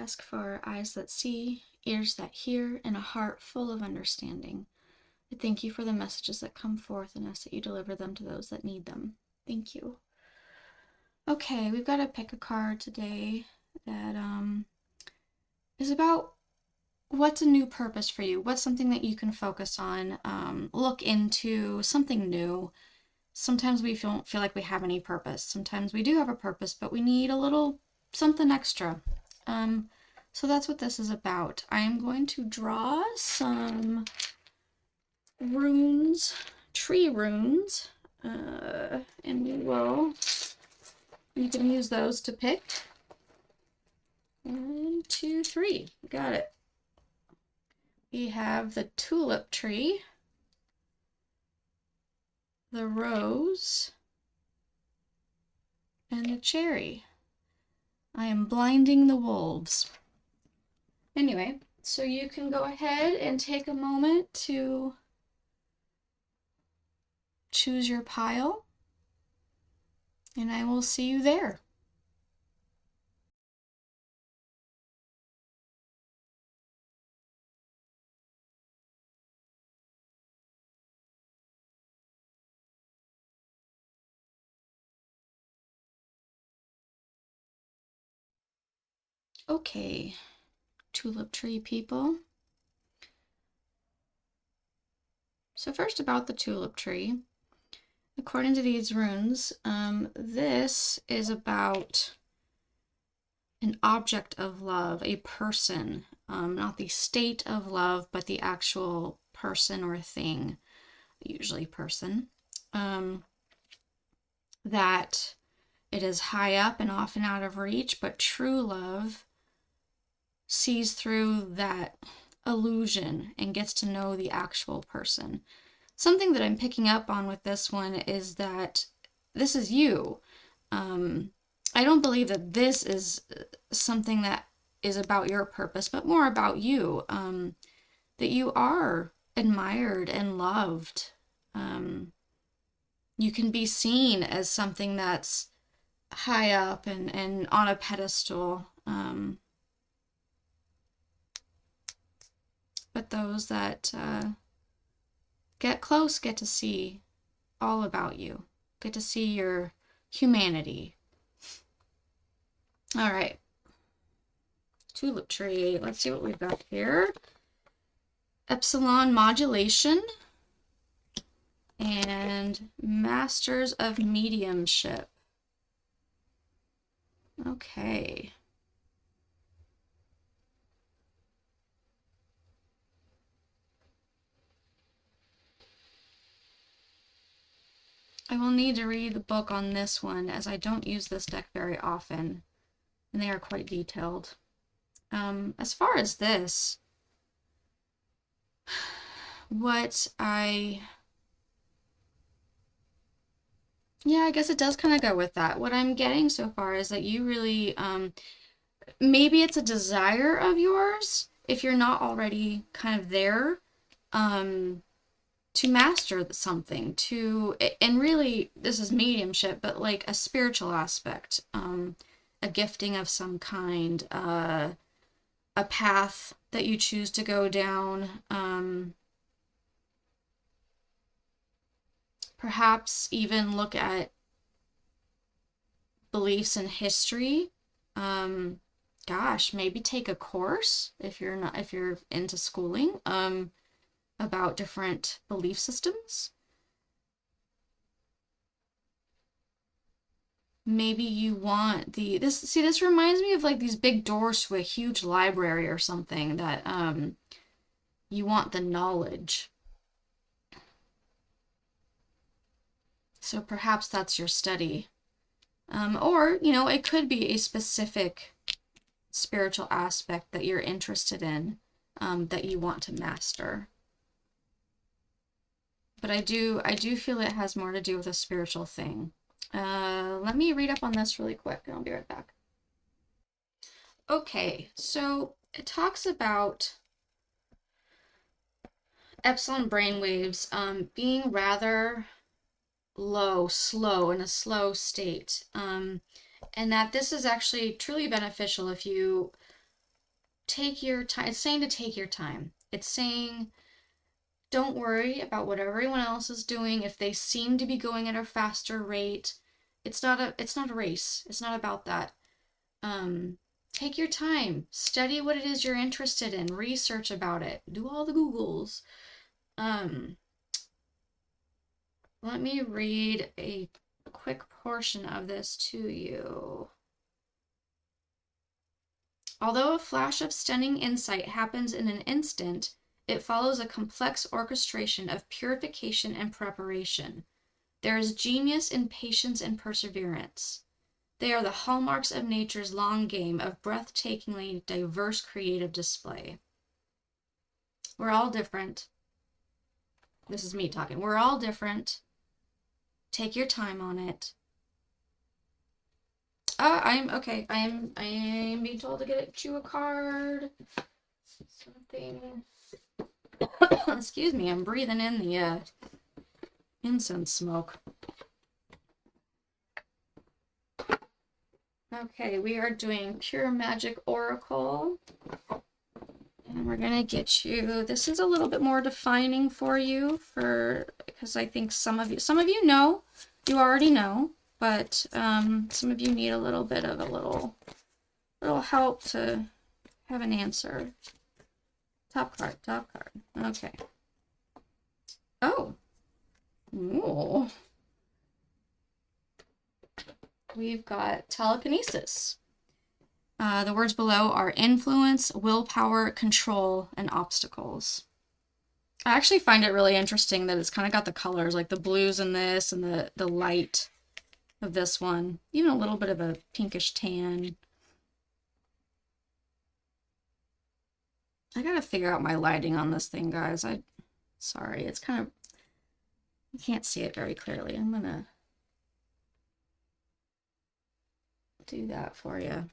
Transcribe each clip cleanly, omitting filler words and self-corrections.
ask for eyes that see, ears that hear, and a heart full of understanding. I thank you for the messages that come forth and ask that you deliver them to those that need them. Thank you. Okay, we've got to pick a card today that is about what's a new purpose for you. What's something that you can focus on, look into, something new. Sometimes we don't feel like we have any purpose. Sometimes we do have a purpose, but we need a little something extra. So that's what this is about. I am going to draw some runes, tree runes, and you can use those to pick. 1, 2, 3. Got it. We have the tulip tree, the rose, and the cherry. I am blinding the wolves. Anyway, so you can go ahead and take a moment to choose your pile, and I will see you there. Okay, tulip tree people. So first about the tulip tree. According to these runes, this is about an object of love, a person, not the state of love, but the actual person or thing, usually person, that it is high up and often out of reach, but true love sees through that illusion and gets to know the actual person. Something that I'm picking up on with this one is that this is you. I don't believe that this is something that is about your purpose, but more about you. That you are admired and loved. You can be seen as something that's high up and on a pedestal. But those that get close get to see all about you, get to see your humanity. All right, tulip tree. Let's see what we've got here. Epsilon modulation and masters of mediumship. Okay. I will need to read the book on this one, as I don't use this deck very often, and they are quite detailed. As far as this, I guess it does kind of go with that. What I'm getting so far is that you really, maybe it's a desire of yours, if you're not already kind of there, to master something, and really, this is mediumship, but like a spiritual aspect, a gifting of some kind, a path that you choose to go down, perhaps even look at beliefs in history. Gosh, maybe take a course if you're into schooling, about different belief systems. Maybe you want this reminds me of like these big doors to a huge library or something, that you want the knowledge. So perhaps that's your study. Or, it could be a specific spiritual aspect that you're interested in, that you want to master. But I do feel it has more to do with a spiritual thing. Let me read up on this really quick, and I'll be right back. Okay, so it talks about epsilon brainwaves being rather low, slow, in a slow state, and that this is actually truly beneficial if you take your time. It's saying to take your time. It's saying don't worry about what everyone else is doing. If they seem to be going at a faster rate, it's not a race. It's not about that. Take your time. Study what it is you're interested in. Research about it. Do all the Googles. Let me read a quick portion of this to you. Although a flash of stunning insight happens in an instant, it follows a complex orchestration of purification and preparation. There is genius in patience and perseverance. They are the hallmarks of nature's long game of breathtakingly diverse creative display. We're all different. This is me talking. We're all different. Take your time on it. I'm okay. I am being told to get you a card. Something. Excuse me, I'm breathing in the incense smoke. Okay, we are doing Pure Magic Oracle. And we're gonna get you, this is a little bit more defining for you because I think some of you know, you already know, but some of you need a little bit of a little help to have an answer. Top card. Okay. Oh. Ooh. We've got telekinesis. The words below are influence, willpower, control, and obstacles. I actually find it really interesting that it's kind of got the colors, like the blues in this and the light of this one. Even a little bit of a pinkish tan. I gotta figure out my lighting on this thing, guys. Sorry, it's kind of, you can't see it very clearly. I'm gonna do that for you.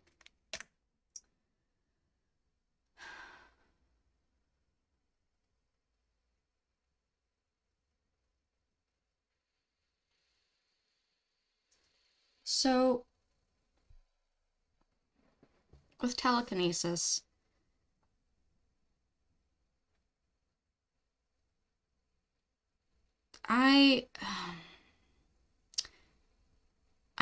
So, with telekinesis, I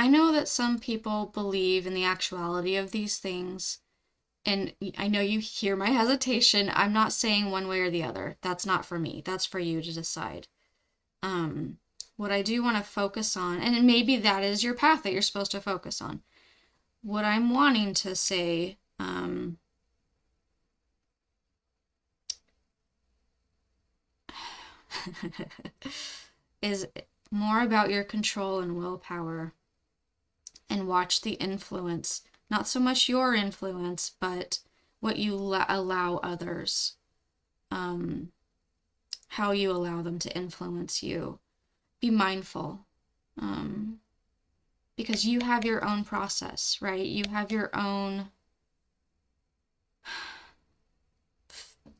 know that some people believe in the actuality of these things, and I know you hear my hesitation. I'm not saying one way or the other. That's not for me. That's for you to decide. What I do want to focus on, and maybe that is your path that you're supposed to focus on. What I'm wanting to say, is more about your control and willpower, and watch the influence, not so much your influence, but what you allow others, how you allow them to influence you. Be mindful, because you have your own process, right? You have your own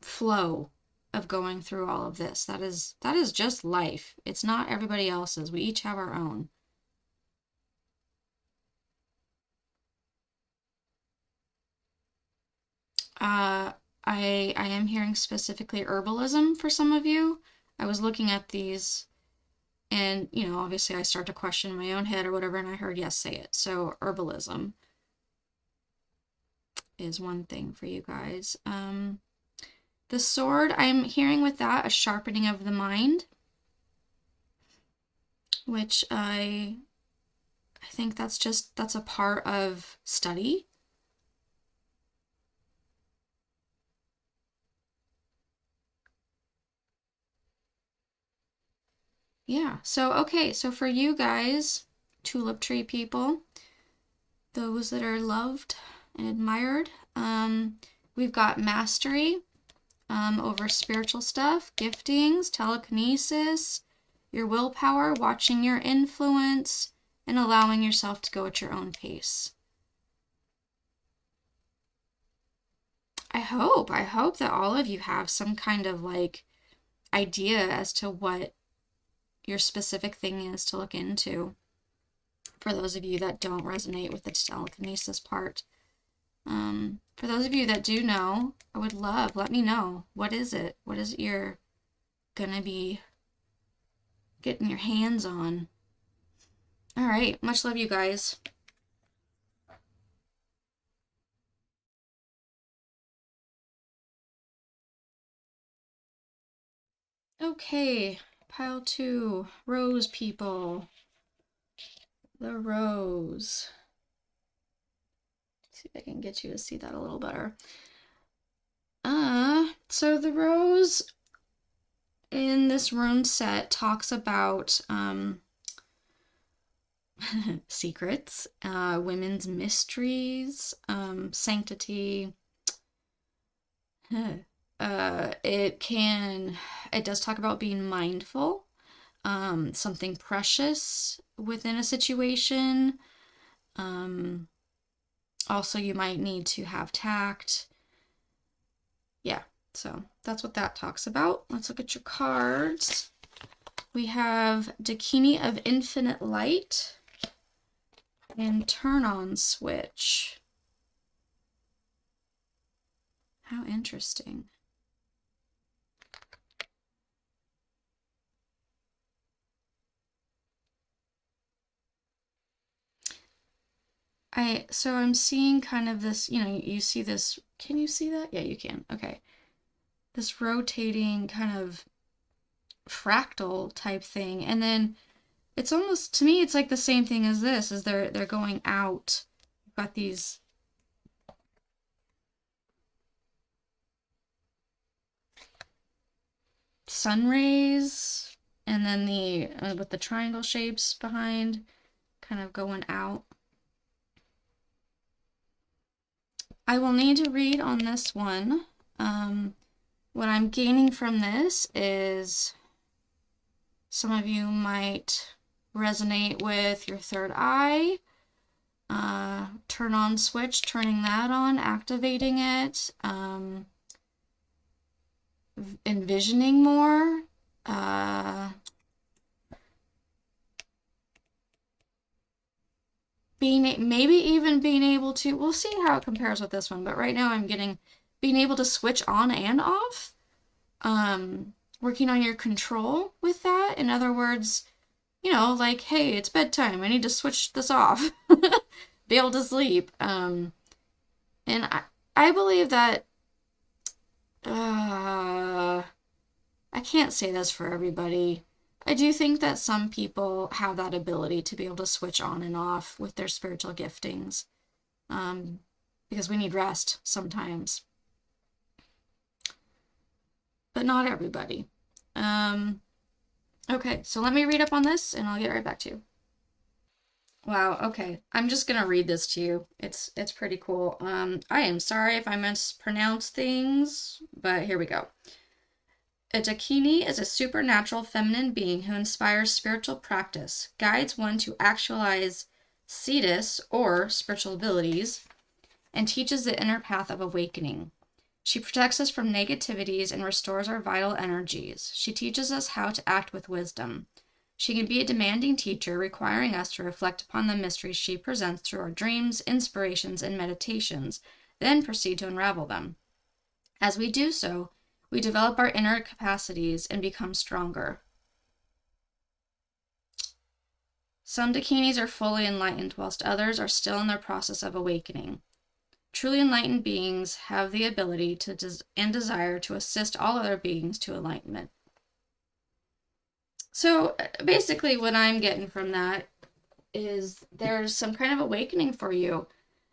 flow of going through all of this. That is just life. It's not everybody else's. We each have our own. I am hearing specifically herbalism for some of you. I was looking at these and, you know, obviously I start to question my own head or whatever, and I heard, yes, say it. So herbalism is one thing for you guys. The sword, I'm hearing with that a sharpening of the mind, which I think that's a part of study. Yeah, so okay, so for you guys, tulip tree people, those that are loved and admired, we've got mastery over spiritual stuff, giftings, telekinesis, your willpower, watching your influence, and allowing yourself to go at your own pace. I hope that all of you have some kind of like idea as to what your specific thing is to look into. For those of you that don't resonate with the telekinesis part, For those of you that do know, I would love, let me know. What is it? What is it you're gonna be getting your hands on? All right. Much love, you guys. Okay. Pile 2. Rose people. The rose. Let's see if I can get you to see that a little better. So the rose in this rune set talks about secrets, women's mysteries, sanctity. It does talk about being mindful, something precious within a situation. Also, you might need to have tact. Yeah, so that's what that talks about. Let's look at your cards. We have Dakini of Infinite Light and Turn On Switch. How interesting. So I'm seeing kind of this, you see this, can you see that? Yeah, you can. Okay. This rotating kind of fractal type thing. And then it's almost, to me, it's like the same thing as this, as they're going out. You've got these sun rays, and then the with the triangle shapes behind, kind of going out. I will need to read on this one. What I'm gaining from this is some of you might resonate with your third eye. Turn on switch, turning that on, activating it, envisioning more, maybe even being able to, we'll see how it compares with this one, but right now I'm getting being able to switch on and off, working on your control with that. In other words, like, hey, it's bedtime, I need to switch this off, be able to sleep. And I believe that I can't say this for everybody. I do think that some people have that ability to be able to switch on and off with their spiritual giftings, because we need rest sometimes, but not everybody. Okay, so let me read up on this and I'll get right back to you. Wow, okay. I'm just gonna read this to you. It's pretty cool. I am sorry if I mispronounce things, but here we go. A Dakini is a supernatural feminine being who inspires spiritual practice, guides one to actualize siddhis, or spiritual abilities, and teaches the inner path of awakening. She protects us from negativities and restores our vital energies. She teaches us how to act with wisdom. She can be a demanding teacher, requiring us to reflect upon the mysteries she presents through our dreams, inspirations, and meditations, then proceed to unravel them. As we do so, we develop our inner capacities and become stronger. Some Dakinis are fully enlightened, whilst others are still in their process of awakening. Truly enlightened beings have the ability and desire to assist all other beings to enlightenment. So basically what I'm getting from that is there's some kind of awakening for you.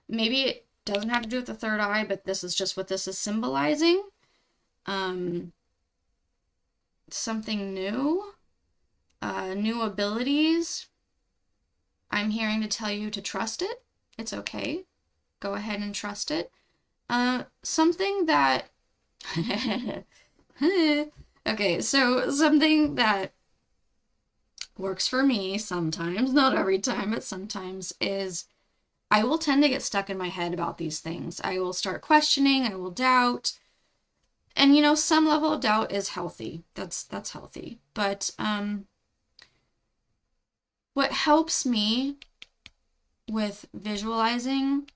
Maybe it doesn't have to do with the third eye, but this is just what this is symbolizing. Something new, new abilities. I'm hearing to tell you to trust it. It's okay. Go ahead and trust it. Something that, okay, so something that works for me sometimes, not every time, but sometimes, is I will tend to get stuck in my head about these things. I will start questioning, I will doubt. And some level of doubt is healthy. That's healthy. But what helps me with visualizing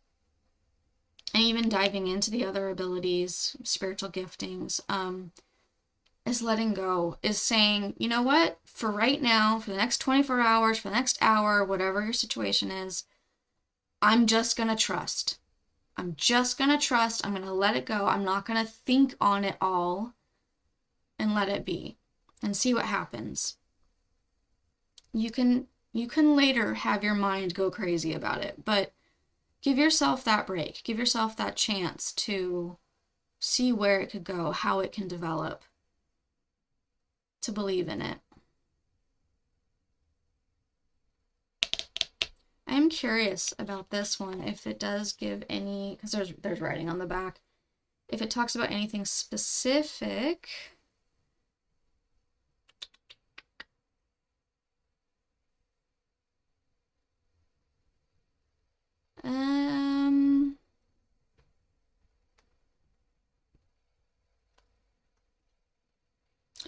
and even diving into the other abilities, spiritual giftings, is letting go, is saying, you know what, for right now, for the next 24 hours, for the next hour, whatever your situation is, I'm just going to trust. I'm just going to trust. I'm going to let it go. I'm not going to think on it all, and let it be and see what happens. You can later have your mind go crazy about it, but give yourself that break. Give yourself that chance to see where it could go, how it can develop, to believe in it. I'm curious about this one, if it does give any, because there's writing on the back, if it talks about anything specific.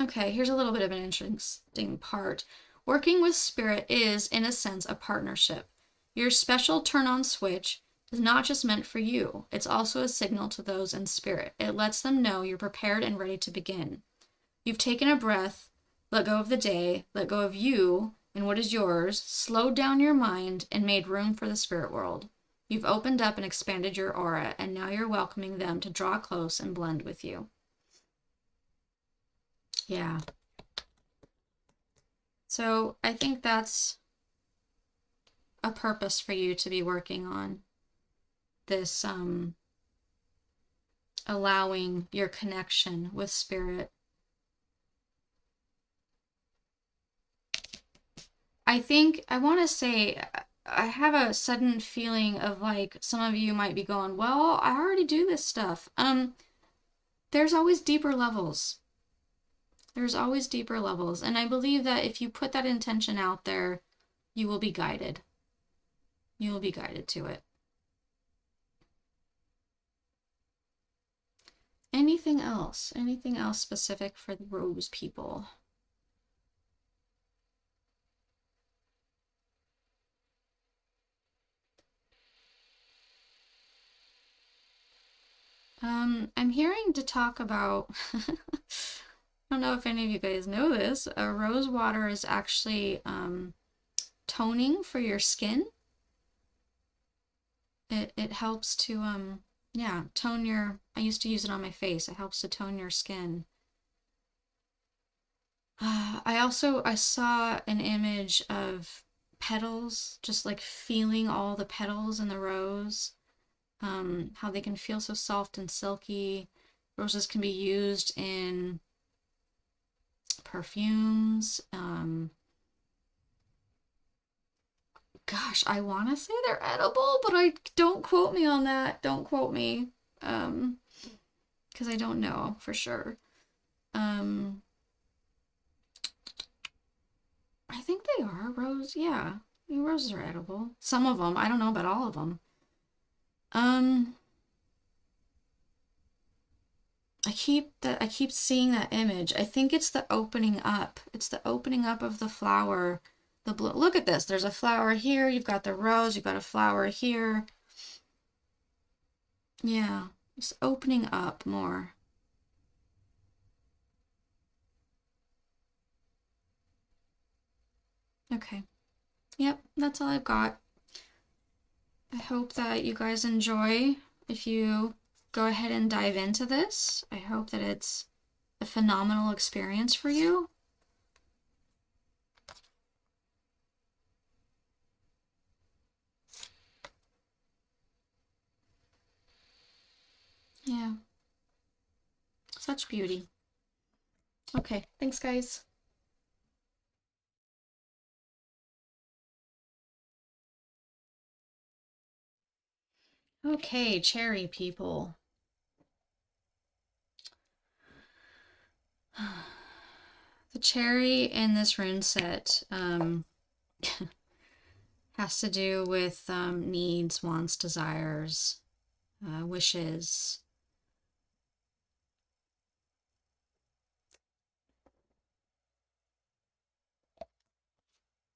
Okay, here's a little bit of an interesting part. Working with spirit is, in a sense, a partnership. Your special turn-on switch is not just meant for you. It's also a signal to those in spirit. It lets them know you're prepared and ready to begin. You've taken a breath, let go of the day, let go of you and what is yours, slowed down your mind, and made room for the spirit world. You've opened up and expanded your aura, and now you're welcoming them to draw close and blend with you. Yeah. So I think that's a purpose for you to be working on. This allowing your connection with spirit. I think, I want to say, I have a sudden feeling of like some of you might be going, well, I already do this stuff. There's always deeper levels. There's always deeper levels. And I believe that if you put that intention out there, you will be guided. You will be guided to it. Anything else? Anything else specific for the Rose people? I'm hearing to talk about, I don't know if any of you guys know this, rose water is actually toning for your skin. It helps to, yeah, tone your, I used to use it on my face. It helps to tone your skin. I saw an image of petals, just like feeling all the petals in the rose. How they can feel so soft and silky. Roses can be used in perfumes. Gosh, I want to say they're edible, but I don't quote me on that. Don't quote me, because I don't know for sure. I think they are rose. Yeah, roses are edible. Some of them. I don't know about all of them. I keep seeing that image. I think it's the opening up. It's the opening up of the flower. The blue. Look at this. There's a flower here. You've got the rose. You've got a flower here. Yeah, it's opening up more. Okay. Yep, that's all I've got. I hope that you guys enjoy. If you go ahead and dive into this, I hope that it's a phenomenal experience for you. Yeah. Such beauty. Okay, thanks guys. Okay, cherry people. The cherry in this rune set has to do with needs, wants, desires, wishes.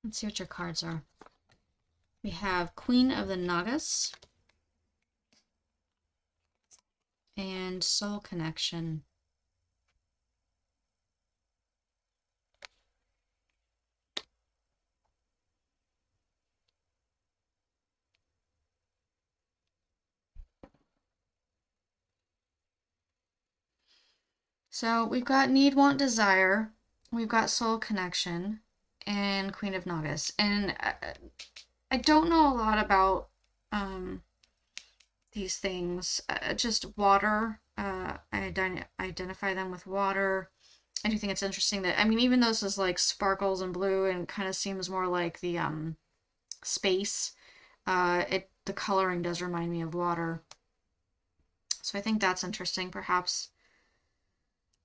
Let's see what your cards are. We have Queen of the Nagas, and soul connection. So we've got need, want, desire. We've got soul connection and Queen of Nagas. And I don't know a lot about these things. Just water. I identify them with water. I do think it's interesting that, I mean, even though this is like sparkles and blue and kind of seems more like the space, the coloring does remind me of water. So I think that's interesting. Perhaps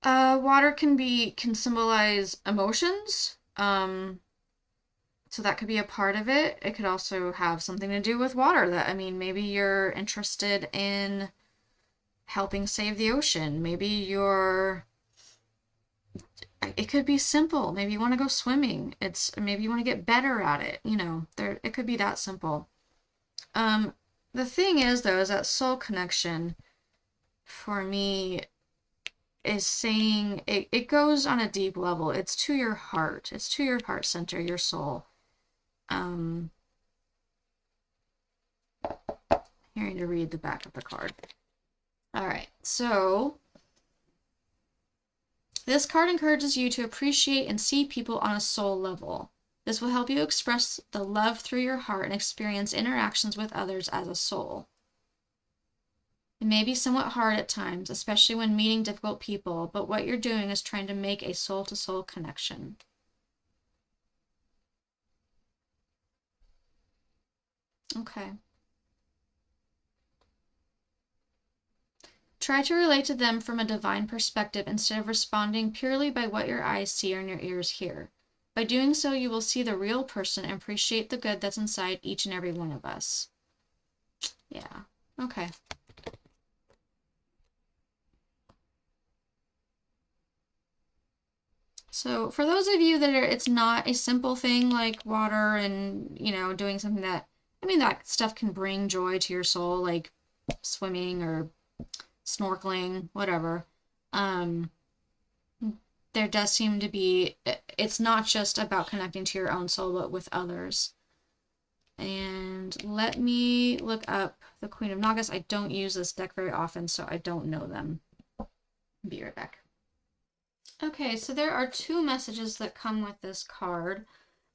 water can symbolize emotions. So that could be a part of it. It could also have something to do with water. That, I mean, maybe you're interested in helping save the ocean. It could be simple. Maybe you want to go swimming. Maybe you want to get better at it. It could be that simple. The thing is though, is that soul connection for me is saying it goes on a deep level. It's to your heart. It's to your heart center, your soul. Here, I need to read the back of the card. All right, so this card encourages you to appreciate and see people on a soul level. This will help you express the love through your heart and experience interactions with others as a soul. It may be somewhat hard at times, especially when meeting difficult people, but what you're doing is trying to make a soul-to-soul connection. Okay. Try to relate to them from a divine perspective instead of responding purely by what your eyes see and your ears hear. By doing so, you will see the real person and appreciate the good that's inside each and every one of us. Yeah. Okay. So for those of you that it's not a simple thing like water and, doing something that, that stuff can bring joy to your soul, like swimming or snorkeling, whatever. There does seem to be, it's not just about connecting to your own soul, but with others. And let me look up the Queen of Nagas. I don't use this deck very often, so I don't know them. Be right back. Okay, so there are two messages that come with this card.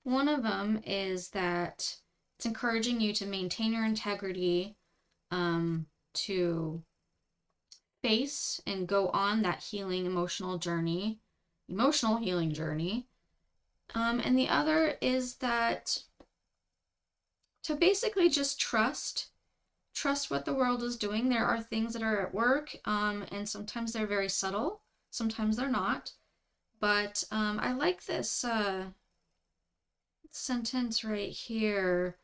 One of them is that it's encouraging you to maintain your integrity, to face and go on that emotional healing journey. And the other is that to basically just trust what the world is doing. There are things that are at work, and sometimes they're very subtle, sometimes they're not. But I like this sentence right here.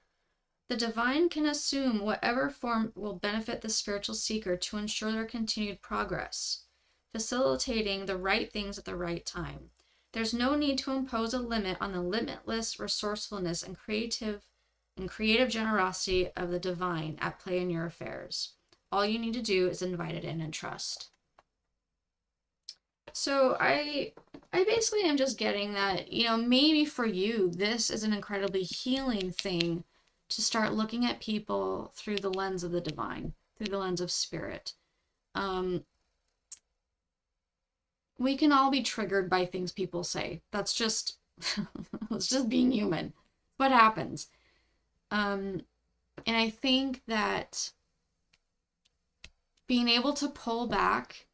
The divine can assume whatever form will benefit the spiritual seeker to ensure their continued progress, facilitating the right things at the right time. There's no need to impose a limit on the limitless resourcefulness and creative generosity of the divine at play in your affairs. All you need to do is invite it in and trust. So I basically am just getting that, maybe for you, this is an incredibly healing thing to start looking at people through the lens of the divine, through the lens of spirit. We can all be triggered by things people say. That's just, it's just being human. What happens? And I think that being able to pull back.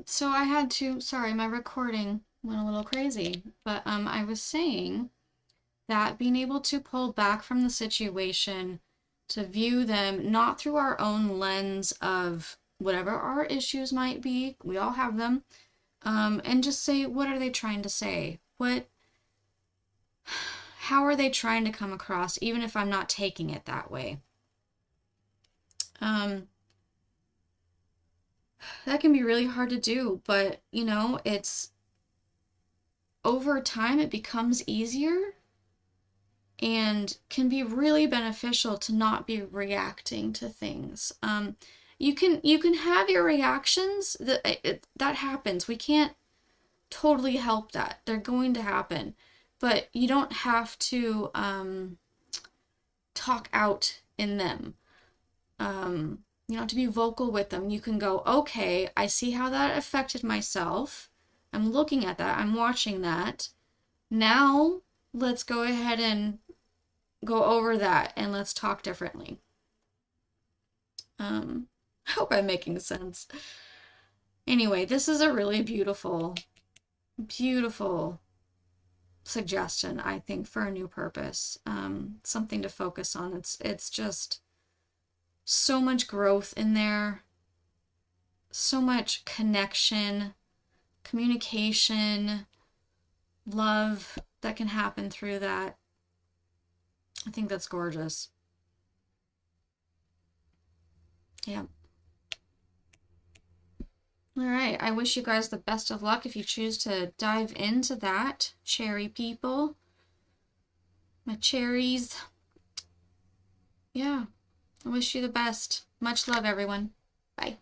So I had to, sorry, my recording went a little crazy, but I was saying that being able to pull back from the situation to view them not through our own lens of whatever our issues might be, we all have them, and just say, what are they trying to say? How are they trying to come across, even if I'm not taking it that way? That can be really hard to do, but it's over time it becomes easier. and can be really beneficial to not be reacting to things. You can have your reactions. That happens. We can't totally help that. They're going to happen, but you don't have to talk out in them. You don't have to be vocal with them. You can go, okay, I see how that affected myself. I'm looking at that. I'm watching that. Now let's go ahead and go over that and let's talk differently. I hope I'm making sense. Anyway, this is a really beautiful, beautiful suggestion, I think, for a new purpose. Something to focus on. It's just so much growth in there, so much connection, communication, love that can happen through that. I think that's gorgeous. Yeah. All right. I wish you guys the best of luck if you choose to dive into that, cherry people. My cherries. Yeah. I wish you the best. Much love, everyone. Bye.